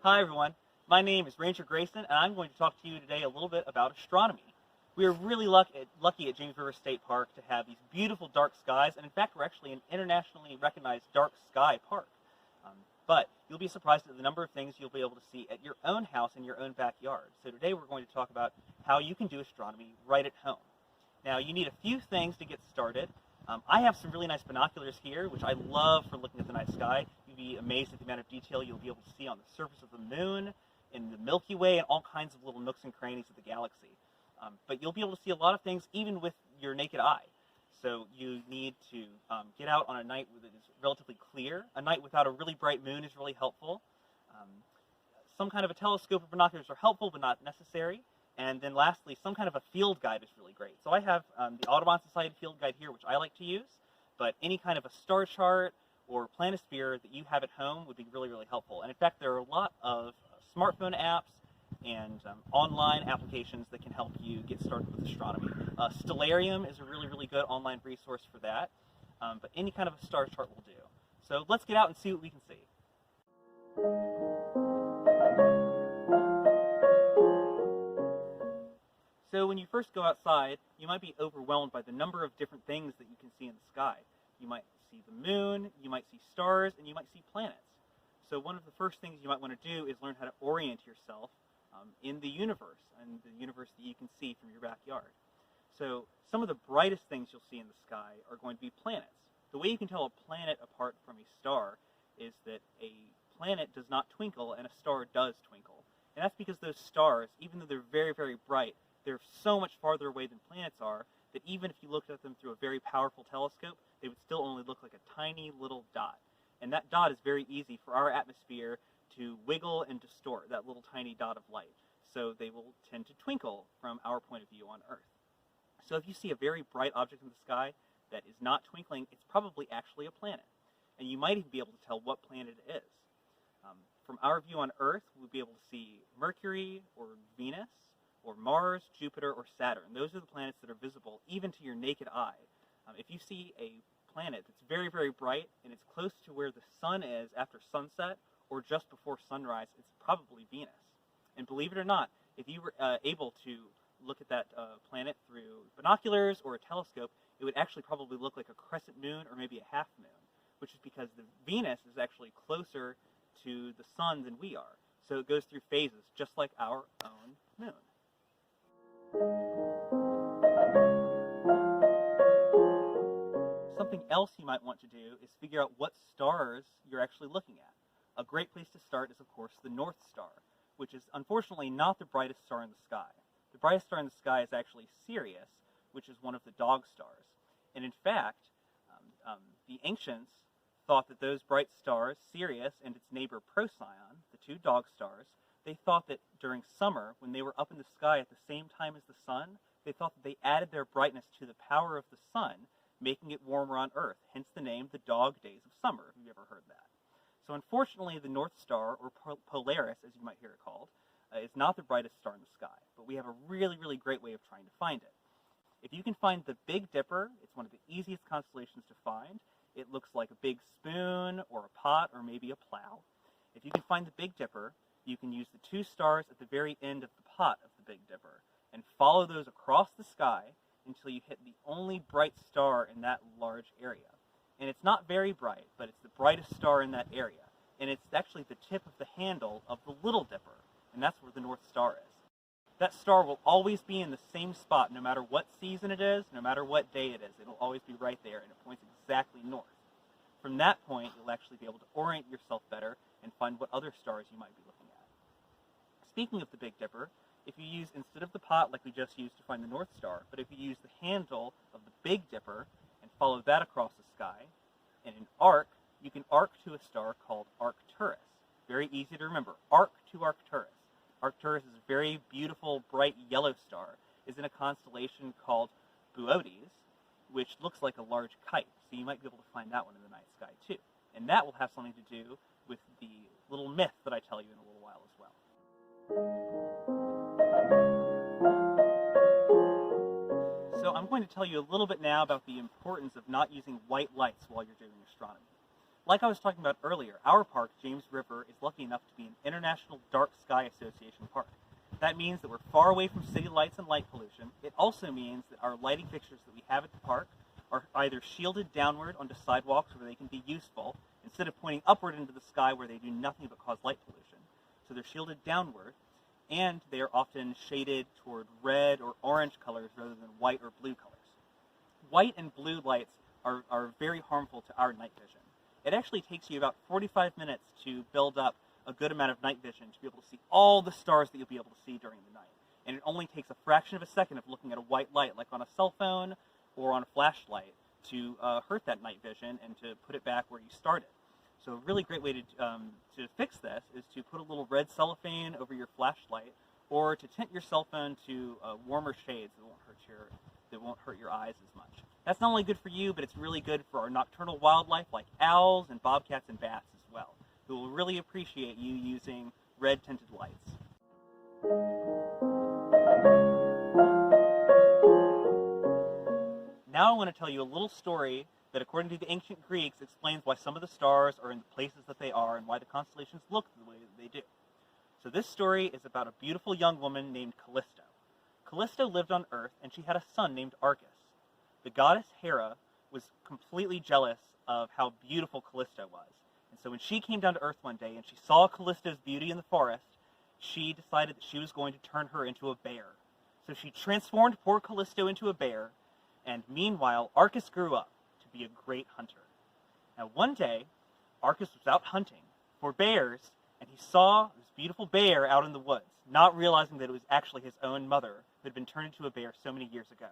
Hi everyone, my name is Ranger Grayson and I'm going to talk to you today a little bit about astronomy. We are really lucky at James River State Park to have these beautiful dark skies, and in fact we're actually an internationally recognized dark sky park. But you'll be surprised at the number of things you'll be able to see at your own house in your own backyard. So today we're going to talk about how you can do astronomy right at home. Now you need a few things to get started. I have some really nice binoculars here, which I love for looking at the night sky. You'll be amazed at the amount of detail you'll be able to see on the surface of the moon, in the Milky Way, and all kinds of little nooks and crannies of the galaxy. But you'll be able to see a lot of things even with your naked eye. So you need to get out on a night that is relatively clear. A night without a really bright moon is really helpful. Some kind of a telescope or binoculars are helpful but not necessary. And then lastly, some kind of a field guide is really great. So I have the Audubon Society field guide here, which I like to use, but any kind of a star chart or planisphere that you have at home would be really, really helpful. And in fact, there are a lot of smartphone apps and online applications that can help you get started with astronomy. Stellarium is a really, really good online resource for that, but any kind of a star chart will do. So let's get out and see what we can see. So when you first go outside, you might be overwhelmed by the number of different things that you can see in the sky. You might see the moon, you might see stars, and you might see planets. So one of the first things you might want to do is learn how to orient yourself in the universe, and the universe that you can see from your backyard. So some of the brightest things you'll see in the sky are going to be planets. The way you can tell a planet apart from a star is that a planet does not twinkle and a star does twinkle. And that's because those stars, even though they're very, very bright, they're so much farther away than planets are that even if you looked at them through a very powerful telescope, they would still only look like a tiny little dot. And that dot is very easy for our atmosphere to wiggle and distort, that little tiny dot of light. So they will tend to twinkle from our point of view on Earth. So if you see a very bright object in the sky that is not twinkling, it's probably actually a planet. And you might even be able to tell what planet it is. From our view on Earth, we'll be able to see Mercury or Venus, or Mars, Jupiter, or Saturn. Those are the planets that are visible even to your naked eye. If you see a planet that's very, very bright and it's close to where the sun is after sunset or just before sunrise, it's probably Venus. And believe it or not, if you were able to look at that planet through binoculars or a telescope, it would actually probably look like a crescent moon or maybe a half moon, which is because the Venus is actually closer to the sun than we are. So it goes through phases, just like our own moon. Something else you might want to do is figure out what stars you're actually looking at. A great place to start is, of course, the North Star, which is unfortunately not the brightest star in the sky. The brightest star in the sky is actually Sirius, which is one of the dog stars. And in fact, the ancients thought that those bright stars, Sirius and its neighbor Procyon, the two dog stars, they thought that during summer, when they were up in the sky at the same time as the sun, they thought that they added their brightness to the power of the sun, making it warmer on Earth, hence the name the dog days of summer, if you've ever heard that. So unfortunately, the North Star, or Polaris, as you might hear it called, is not the brightest star in the sky, but we have a really, really great way of trying to find it. If you can find the Big Dipper, it's one of the easiest constellations to find. It looks like a big spoon, or a pot, or maybe a plow. If you can find the Big Dipper, you can use the two stars at the very end of the pot of the Big Dipper and follow those across the sky until you hit the only bright star in that large area. And it's not very bright, but it's the brightest star in that area. And it's actually the tip of the handle of the Little Dipper, and that's where the North Star is. That star will always be in the same spot, no matter what season it is, no matter what day it is. It'll always be right there, and it points exactly north. From that point, you'll actually be able to orient yourself better and find what other stars you might be looking at. Speaking of the Big Dipper, if you use, instead of the pot like we just used to find the North Star, but if you use the handle of the Big Dipper and follow that across the sky, in an arc, you can arc to a star called Arcturus. Very easy to remember. Arc to Arcturus. Arcturus is a very beautiful, bright yellow star. It's in a constellation called Boötes, which looks like a large kite. So you might be able to find that one in the night sky too. And that will have something to do with the little myth that I tell you in a little while as well. So I'm going to tell you a little bit now about the importance of not using white lights while you're doing astronomy. Like I was talking about earlier, our park, James River, is lucky enough to be an International Dark Sky Association park. That means that we're far away from city lights and light pollution. It also means that our lighting fixtures that we have at the park are either shielded downward onto sidewalks where they can be useful, instead of pointing upward into the sky where they do nothing but cause light pollution. So they're shielded downward, and they are often shaded toward red or orange colors rather than white or blue colors. White and blue lights are very harmful to our night vision. It actually takes you about 45 minutes to build up a good amount of night vision to be able to see all the stars that you'll be able to see during the night. And it only takes a fraction of a second of looking at a white light, like on a cell phone or on a flashlight, to hurt that night vision and to put it back where you started. So a really great way to fix this is to put a little red cellophane over your flashlight, or to tint your cell phone to warmer shades that won't hurt your eyes as much. That's not only good for you, but it's really good for our nocturnal wildlife like owls and bobcats and bats as well, who will really appreciate you using red tinted lights. Now I want to tell you a little story that, according to the ancient Greeks, explains why some of the stars are in the places that they are and why the constellations look the way that they do. So this story is about a beautiful young woman named Callisto. Callisto lived on Earth, and she had a son named Arcus. The goddess Hera was completely jealous of how beautiful Callisto was. And so when she came down to Earth one day and she saw Callisto's beauty in the forest, she decided that she was going to turn her into a bear. So she transformed poor Callisto into a bear, and meanwhile, Arcus grew up to be a great hunter. Now one day, Arcus was out hunting for bears, and he saw this beautiful bear out in the woods, not realizing that it was actually his own mother who had been turned into a bear so many years ago.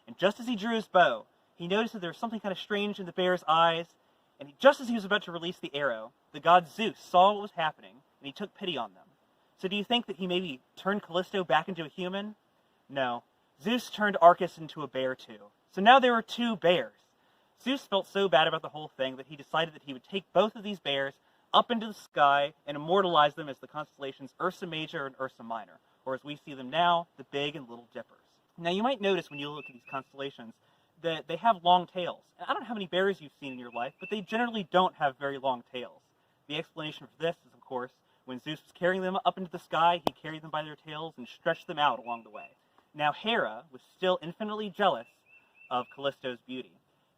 And just as he drew his bow, he noticed that there was something kind of strange in the bear's eyes, and just as he was about to release the arrow, the god Zeus saw what was happening, and he took pity on them. So do you think that he maybe turned Callisto back into a human? No. Zeus turned Arcus into a bear too. So now there were two bears. Zeus felt so bad about the whole thing that he decided that he would take both of these bears up into the sky and immortalize them as the constellations Ursa Major and Ursa Minor, or as we see them now, the Big and Little Dippers. Now you might notice when you look at these constellations that they have long tails. And I don't know how many bears you've seen in your life, but they generally don't have very long tails. The explanation for this is, of course, when Zeus was carrying them up into the sky, he carried them by their tails and stretched them out along the way. Now Hera was still infinitely jealous of Callisto's beauty,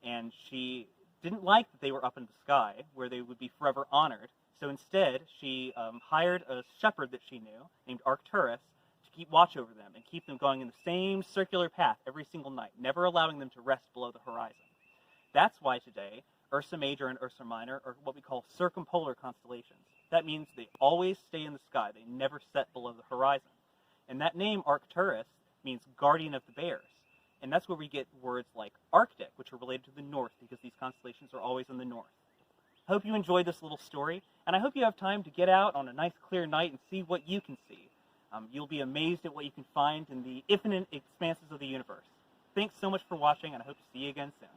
and she didn't like that they were up in the sky, where they would be forever honored. So instead, she hired a shepherd that she knew, named Arcturus, to keep watch over them and keep them going in the same circular path every single night, never allowing them to rest below the horizon. That's why today, Ursa Major and Ursa Minor are what we call circumpolar constellations. That means they always stay in the sky. They never set below the horizon. And that name, Arcturus, means guardian of the bears. And that's where we get words like Arctic, which are related to the north, because these constellations are always in the north. I hope you enjoyed this little story, and I hope you have time to get out on a nice clear night and see what you can see. You'll be amazed at what you can find in the infinite expanses of the universe. Thanks so much for watching, and I hope to see you again soon.